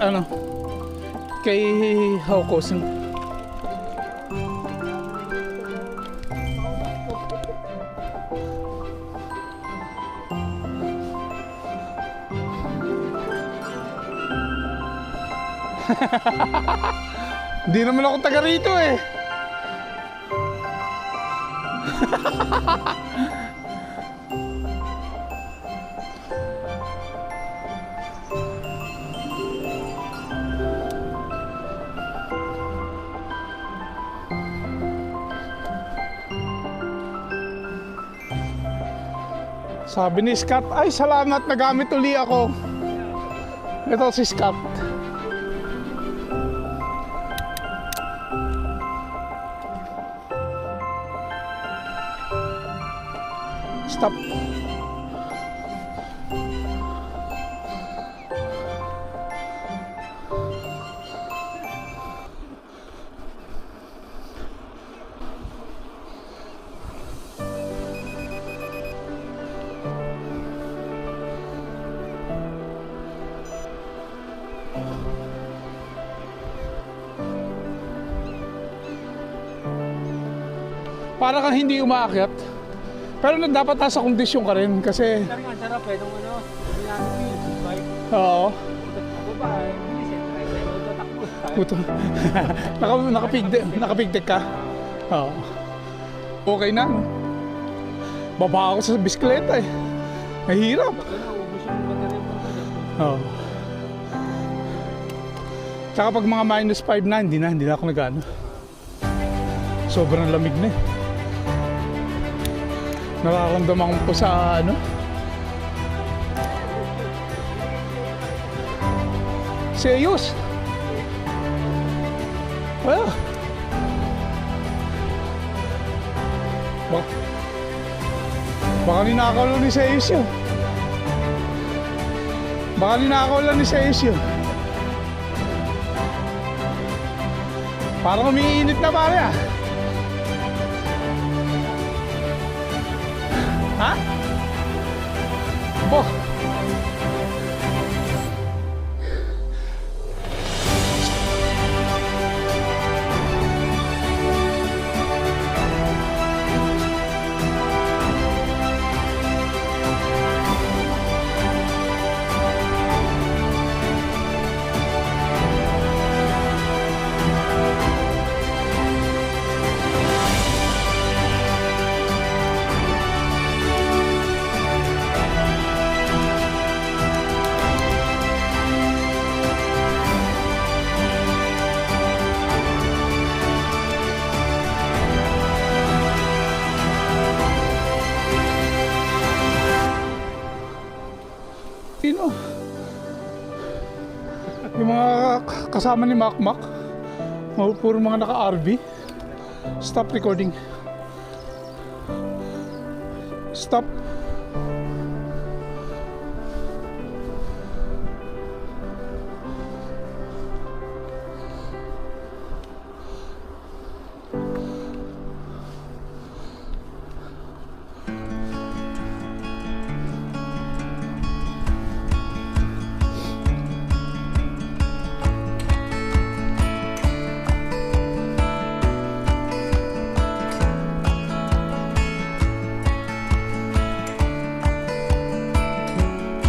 Ano? Kay Haukosin. Hindi naman ako taga rito eh. Sabi ni Scott, ay salamat, nagamit uli ako. Ito si Scott. Stop. Para kang hindi umaakyat. Pero dapat nasa kondisyon ka rin kasi... Ang sarap eh, nung ano, bike. Oo. Ako ba, hindi siya, Puto. Nakapigdek ka? Oo. Okay na, no? Baba ako sa bisikleta eh. Mahirap. Baka naubos yung baterya mo. Oo. Tsaka pag mga -5 na, hindi na ako nag-ano. Sobrang lamig na eh. Nararamdaman ko sa ano. Serious? Well, baka ninakaw lang ni Serious yun. Baka ninakaw lang ni Serious yun. Parang umiinit na pare ah. Ha? Bo. Sino? Yung mga kasama ni Makmak. Puro mga naka-RV. Stop recording. Stop.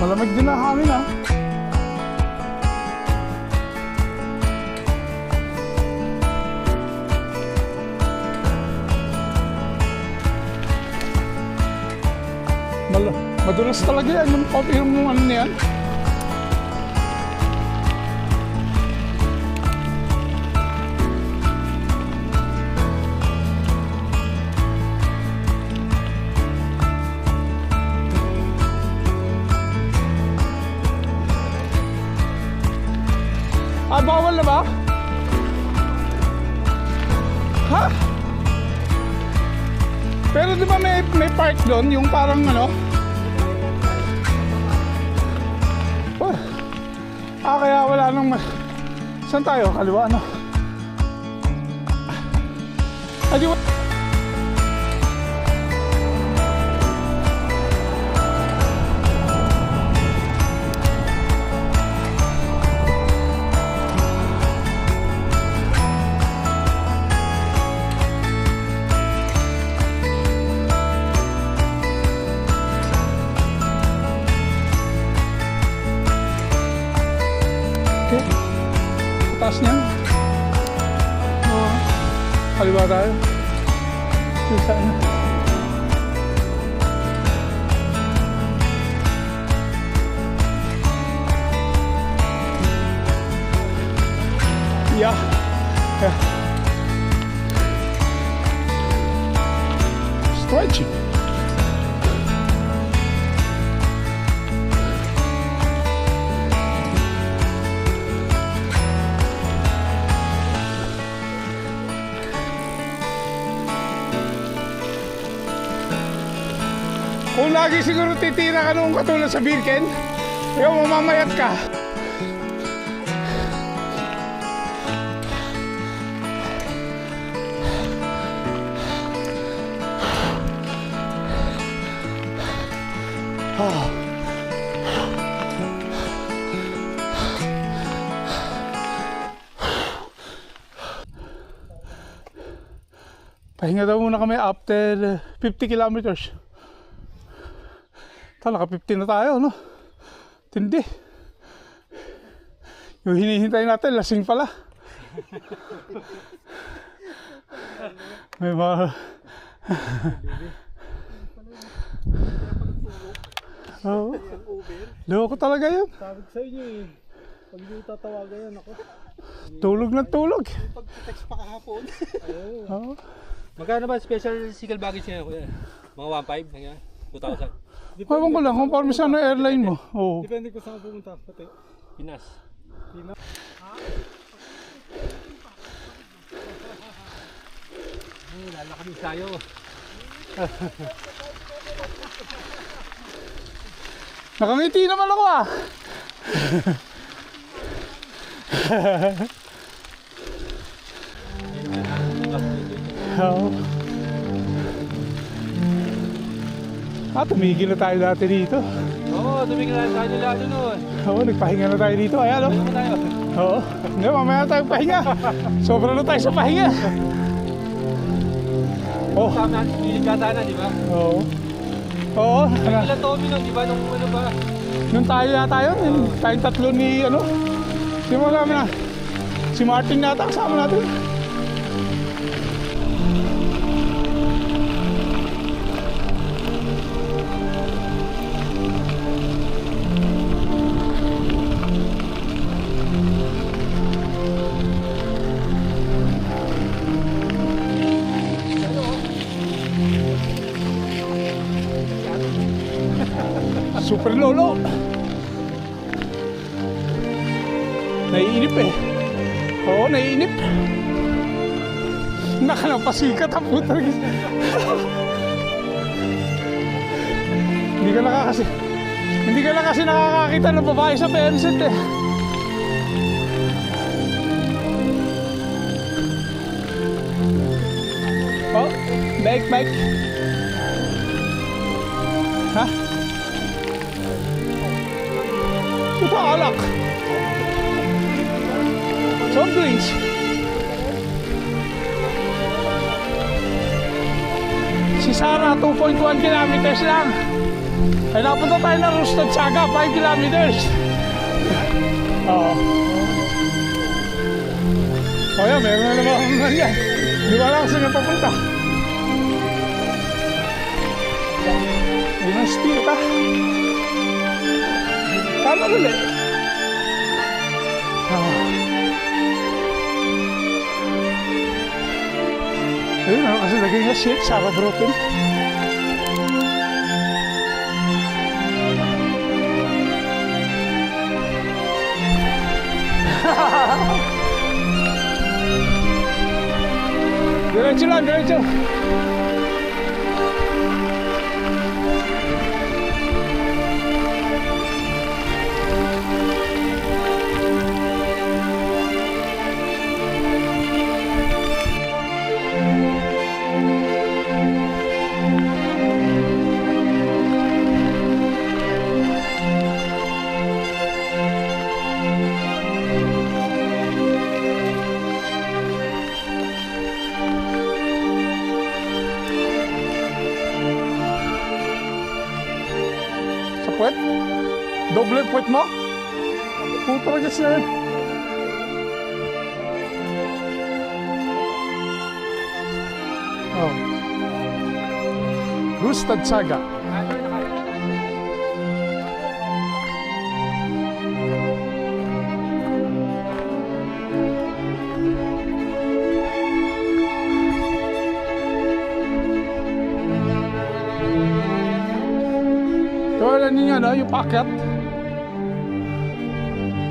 Malamig din ang hangin ah. Madulas talaga yan yung ano niyan. Ah, bawal na ba? Ha? Pero di ba may park doon, yung parang ano? Kaya wala nang... Saan tayo? Kaliwa, ano? Kaliwa. Okay. Taas niyan. Oo. Kaliwa tayo. Dito saan? Yeah. Yeah. Stretching. Kung lagi siguro titira ka nung katulad sa Birken, ikaw mamamayat ka. Pahinga daw muna kami after 50 kilometers. Naka 50 na tayo, no? Tindi. Yung hinihintay natin, lasing pala. May mga... Oo. Loko talaga yun. Sabi ko sa inyo eh. Pag hindi tatawagan yan ako. Tulog na tulog. Pag-text pa kahapon. Oo. Magkano ba special single baggage niya kuya? Mga 1.5 kaya 2,000. Ewan ko lang kung paano saan ang airline mo. Oo. Depende ko saan pumunta pati. Pinas. Pinas. Lalakad din tayo. Nakangiti naman ako ah. Oo. Tumigil na tayo dati dito. Oo, tumigil na tayo nila noon. Oo, nagpahinga na tayo dito. Ayan, Tumigil na tayo. Oo. Hindi, mamaya na tayo pahinga. Sobra na tayo sa pahinga. Oh. Tama, niligata na, di ba? Oo. Oo. Ilan Tommy nun, di ba? Nung ano ba? Nung tayo yata yun. Tayong tatlo ni ano. Di mo kami na. Si Martin nata kasama natin. Super lolo. Naiinip eh. Oo, naiinip. Nakalapasikat ang puta. Hindi ka na kasi nakakakita ng babae sa PMZ eh. Oh, bike. Ha? Ito alak. Soft drinks. Si Sarah, 2.1 kilometers lang. Ay napunta tayo ng Rustad Saga, 5 kilometers. Oo. O yan, meron na naman akong naman yan. Di ba lang saan papunta? Yun ang steel ka. Tama ulit. Ayun ako kasi lagay nga shit, Sarah broken. Diretso lang, diretso. Puwet? Doble puwet mo? Puta ka siya. Oh. Roasted saga. Alam niyo no, yung packet.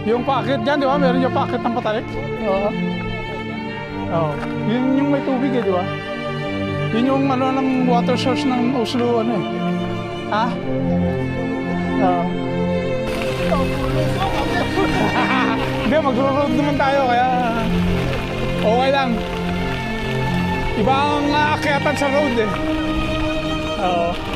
Yung packet dyan, di ba? Meron yung packet ng patarik. Oo. Oo. Yun yung may tubig eh, di ba? Yun yung ano ng water source ng Oslo, ano eh. Ha? Oo. Hindi, mag-road naman tayo, kaya okay lang. Iba ang aakyatan sa road eh. Oo.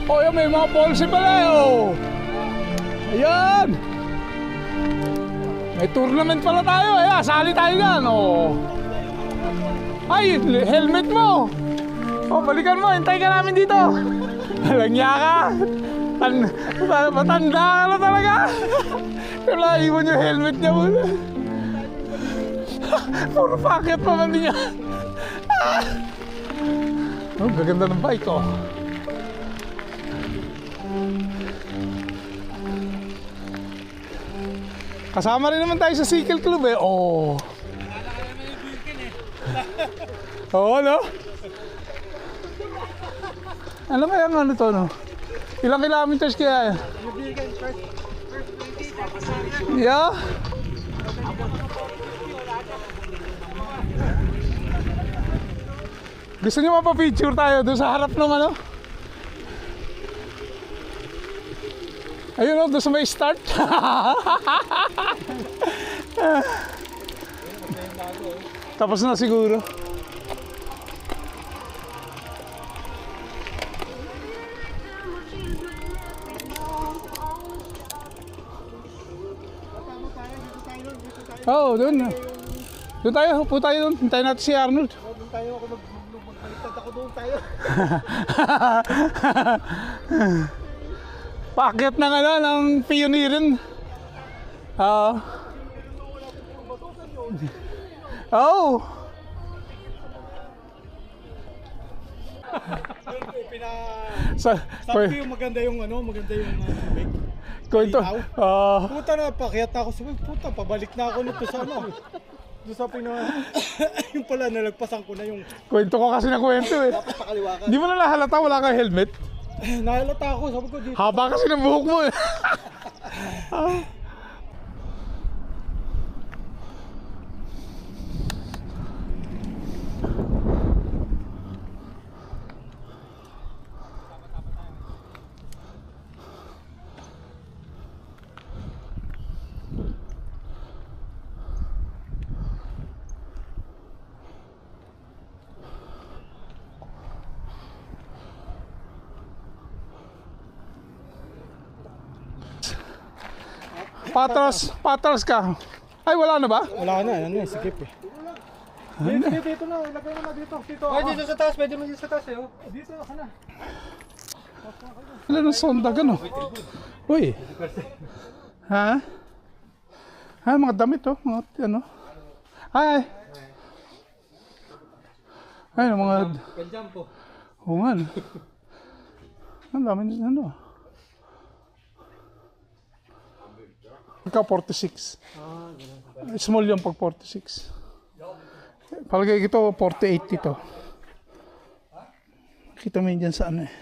Oh, yun, may mga policy pala eh, oh. Ayan. May tournament pala tayo, eh. Sali tayo dyan, oh. Ay, helmet mo. Oh, balikan mo, hintay ka namin dito. Langya ka. Matanda ka na talaga. Kaya iwan yung helmet niya muna. Puro packet pa man niya. Oh, gaganda ng bike, oh. Kasama rin naman tayo sa Cycle Club eh. Oh. Oo, no? Ano kaya ang ano to, no? Ilang kilometers kaya? Yeah? Gusto niyo mapapicture tayo doon sa harap ng ano? Ayun o, doon sa may start. Tapos na siguro. Oo, doon. Doon tayo, upo tayo doon. Hintayin natin si Arnold. Doon tayo, ako magbaliktad ako doon tayo. Packet ng ano, ng pioneerin. Oo. Oh. Sa Sabi ko yung maganda yung ano, maganda yung bike. kwento. Puta na, pakyat ako. Sabi, puta, pabalik na ako nito sa ano. Doon sa yung pala, nalagpasan ko na yung Kwento ko kasi ng kwento eh. dapat pakaliwa ka. Hindi mo na nahalata, wala kang helmet. Nahalata ako, sabi ko dito. Haba kasi ng buhok mo eh. Patras ka. Ay, wala na ba? Wala na, ano, sikip eh. Dito na, ilagay mo na dito. Dito, Ay, dito sa taas, pwede mo dito sa taas eh. Oh. dito ka na. Wala ng sonda gano. Uy. Ha? Ha, mga damit oh. Mga ano. Ay. Ay, mga... Kanjam po. Oo nga. Ang dami na ano. Ikaw 46. Small yung pag 46. Palagay ito 48 ito. Kita mo yun dyan sa ano eh.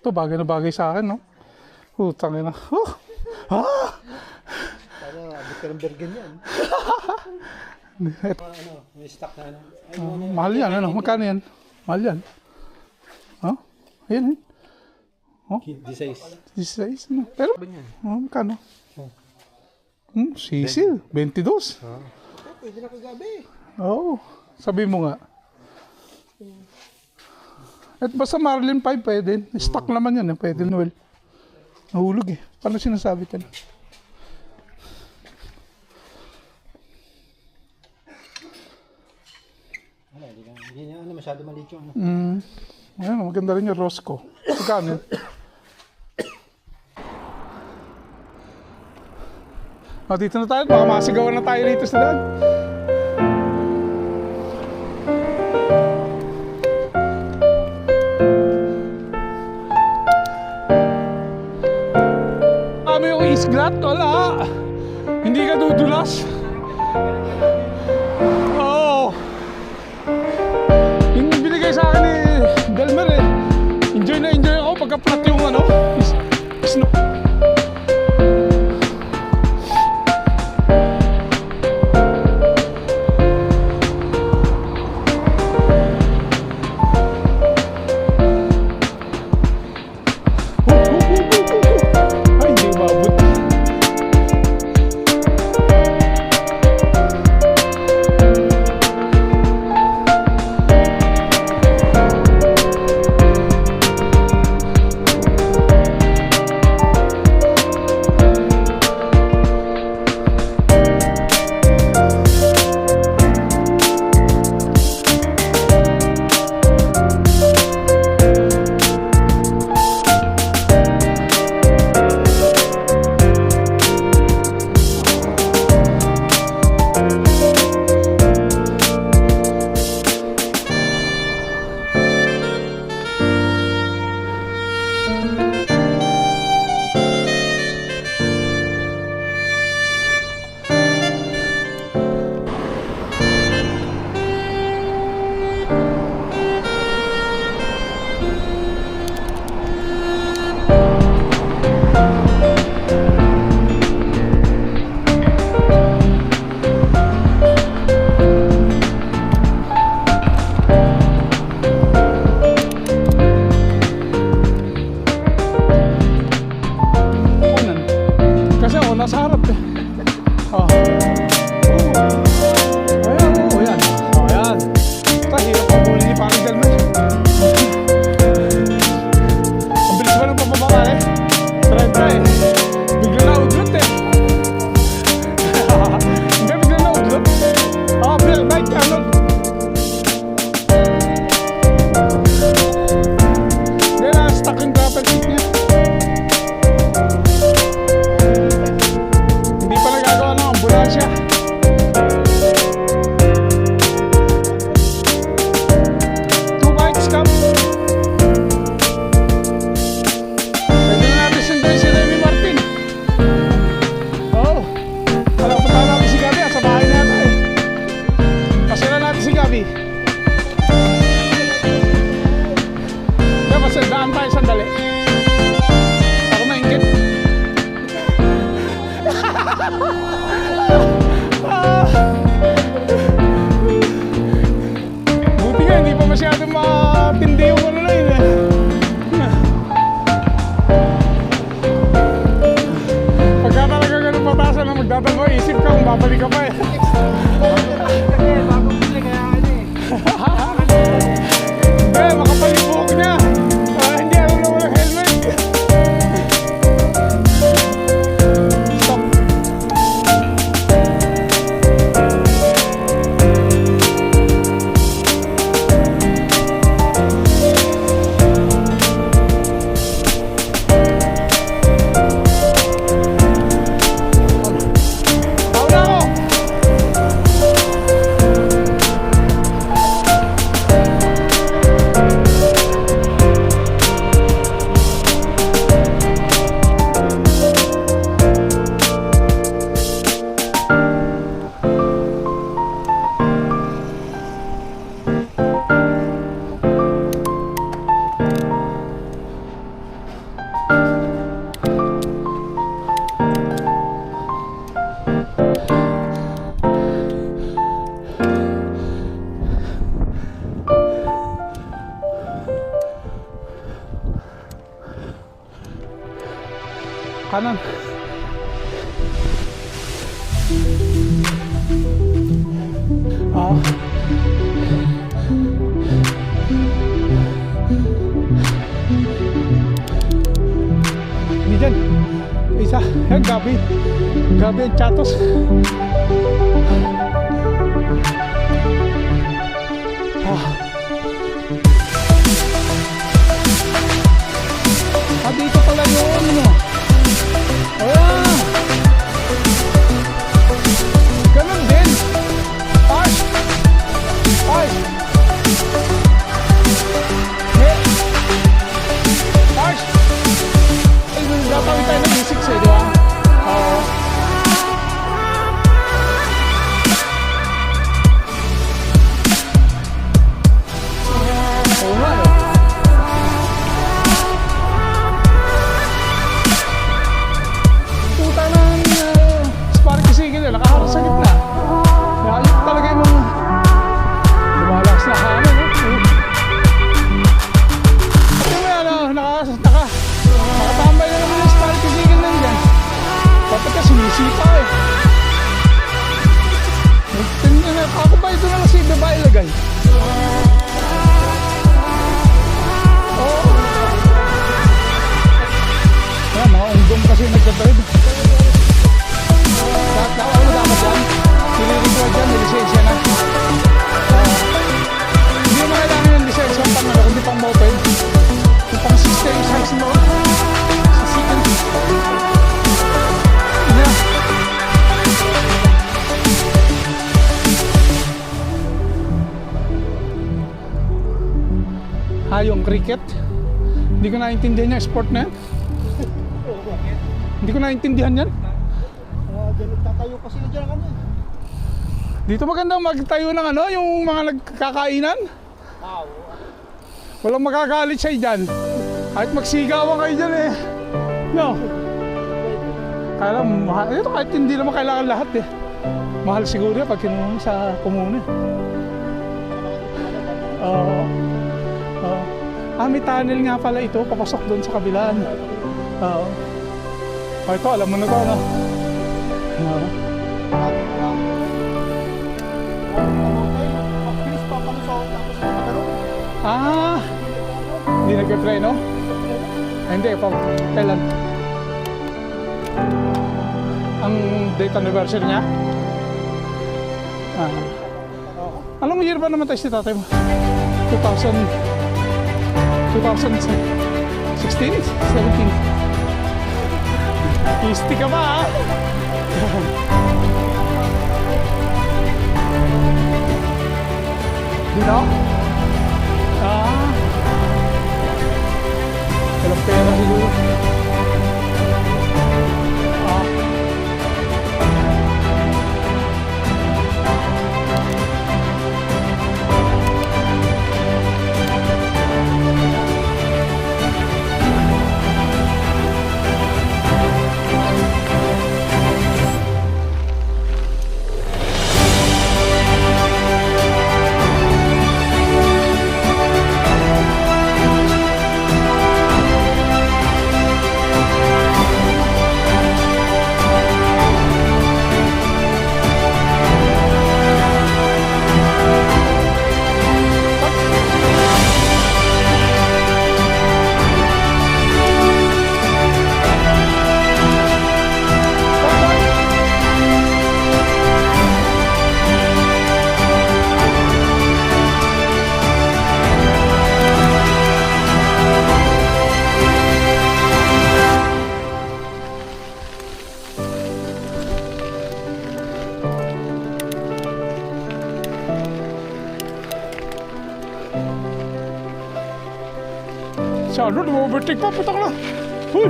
Ito bagay na bagay sa akin no. Utang na. Oh! Ah! Para abot ka ng Bergen yan. Ano, may stock na ano. Mahal yan ano. Magkano yan? Mahal yan. Oh? Ayan eh. Oh? D6. 16 ano. Pero, Ba yan? oh, magkano? Sisil. 22. Pwede na kagabi. Oo. Sabi mo nga. At basta Marlin 5 pwede. Stock naman yan, pwede Noel. Nahulog eh. Paano sinasabi ka na? Hindi na masyado maliit yung ano. Ayan, maganda rin yung Roscoe. Magkano yun? Dito na tayo. Baka masigawan na tayo rito sa daan. Ano yung isglat? Wala. Hindi ka dudulas. Oo. Yung binigay sa akin ni Delmer eh. Enjoy na enjoy ako pagka-flat yung ano. Snow. Ay, hindi mabot. Kasi ako nasa harap eh. Oh. Ayan, oh, yan. Oh, yan. Ito, hirap pa muli ni Paring Delmer. Ang bilis ba ng pababa eh? Try eh. Bigla na udlot eh. Hindi, bigla na udlot. Oh, bike, ano? Hindi na, stuck yung gravel seat niya. Hindi pa nagagawa ng ambulansya. Two bikes come. Pwede na natin sunduin si Remy Martin. Oo. Alam ko tayo natin si Gabi at sa bahay natin eh. Pasira natin si Gabi. Kaya daan tayo sandali. Ako maingit. Buti nga, hindi pa masyadong matindi yung ano na yun eh. Pagka talaga ganun patasan na magdadalwa, isip ka kung babalik ka pa eh. Hindi, makapalibok niya. Hindi alam na walang helmet. Stop. Tawag na ako. Kanan. Ah. Grabe ang chatos. Dito pala yun, ano? Ayan! Ganun din! Pars! Pars! Pars! Ay, gagawin tayo ng music eh, di ba? Oo. Oo nga, no? Puta ng spark sigil na nakaharap sa gitna. Kaya yun talaga yung mga lumalakas na hangin, no? At yung nakatambay na naman yung spark sigil na dyan. Dapat ka sinisipa eh. Ako ba ito na lang si babae ilagay? Oo. Ayan, mga unggong kasi nagdadrive. Ako na dapat yan. Nilirigwad yan, may lisensya na. Hindi mo kailangan yung lisensya pang ano, kundi pang moped. Yung pang 6 size mo. Sa second. Yeah. Yung cricket. Hindi ko naintindihan yung sport na yan. Hindi ko naintindihan yan. Diyan nagtatayo kasi na dyan kami. Dito maganda magtayo ng ano, yung mga nagkakainan. Walang magagalit sa'yo dyan. Kahit magsigawan kayo dyan eh. No. Kaya mahal. Ito kahit hindi naman kailangan lahat eh. Mahal siguro yan pag kinuha sa komune. Oo. May tunnel nga pala ito, papasok doon sa kabilaan. Oo. Ito, alam mo na ito, ano? Oo. Hindi nagpe-preno? Hindi, kailan? Ang date anniversary niya? Anong year ba naman tayo si tatay mo? 2016? 17? Isti ka ba ha? Dito? Walang pera siguro. Ano, overtake pa, putak na. Huy!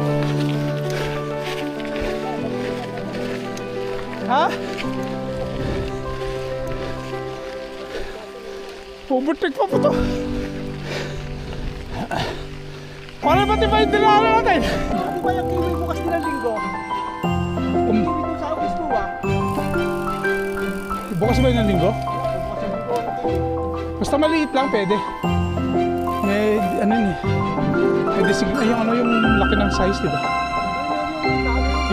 Ha? Overtake pa, putak. Paano ba ba yung dinala natin? Ano ba yung kiwi bukas ng linggo? Kiwi doon sa office mo ba? Bukas ba yung linggo? Bukas ng linggo. Basta maliit lang, pwede. May, ano yun eh. Pwede yung laki ng size, diba?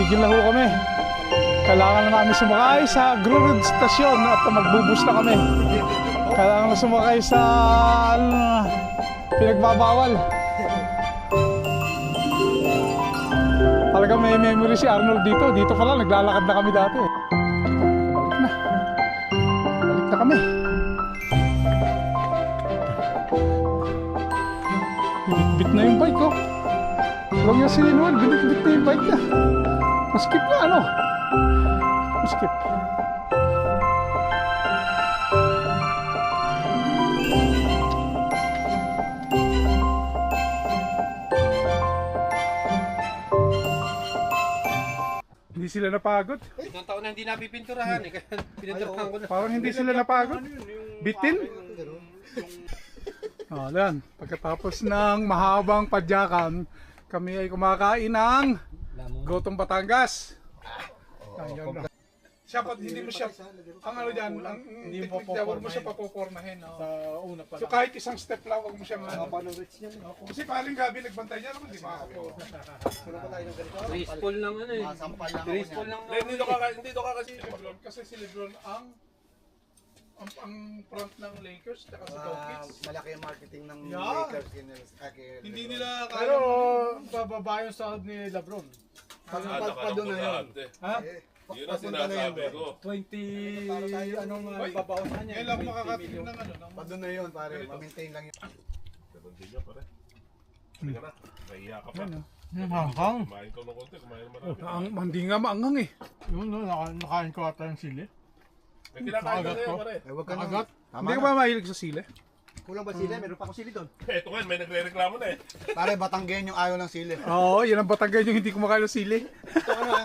Gigil na ho kami. Kailangan na namin sumakay sa Grurud Station at magbubus na kami. Kailangan na sumakay sa pinagbabawal. Talagang may memory si Arnold dito. Dito pala, naglalakad na kami dati. Balik na. Balik na kami. Binitbit na yung bike, oh. Huwag niya si Noel, binitbit na yung bike niya. Maskip na, ano? Maskip. Hindi sila napagod. Itong taon na hindi napipinturahan eh. Kaya pininturahan ko na. Parang hindi sila napagod. Bitin? Oh, yan. Pagkatapos ng mahabang padyakan, kami ay kumakain ng Gotong Batangas. Yan. Siya pa, hindi mo siya, ang ano dyan, ang technique dyan, huwag mo siya papopormahin. Sa una pa So kahit isang step lang, huwag mo siya ano. Kasi paling gabi nagbantay niya, naman di ba? Graceful lang ano eh. Graceful lang. Hindi to ka kasi Lebron, kasi si Lebron ang front ng Lakers at sa Dawkins. Malaki ang marketing ng Yeah. Lakers Hindi nila Pero kaya. bababa yung sahod ni Lebron. pa doon na yun. Ha? Yun ang sinasabi ko. 20 anong Oy, babaon na niya? Ngayon lang ako makakatingin ng ano. Pa doon na yun pare, ma-maintain lang yun. Ganun din yan, pare. Halika na. Nahiya ka pa. Hanghang. Kumain ka ng konti, kumain marami. Hindi nga maangang eh. Yun no, nakain ko ata yung sili. May kinakain ka na yan, pare. Eh wag ka na. Agat. Tama Hindi ka na. ba mahilig sa sili? Kulang ba sili? Meron pa ako sili doon. Eto nga, may nagre-reklamo na eh. Pare, Batanggen yung ayaw ng sili. Oo, yan ang Batanggay yung hindi kumakain ng sili. Ito ano ha?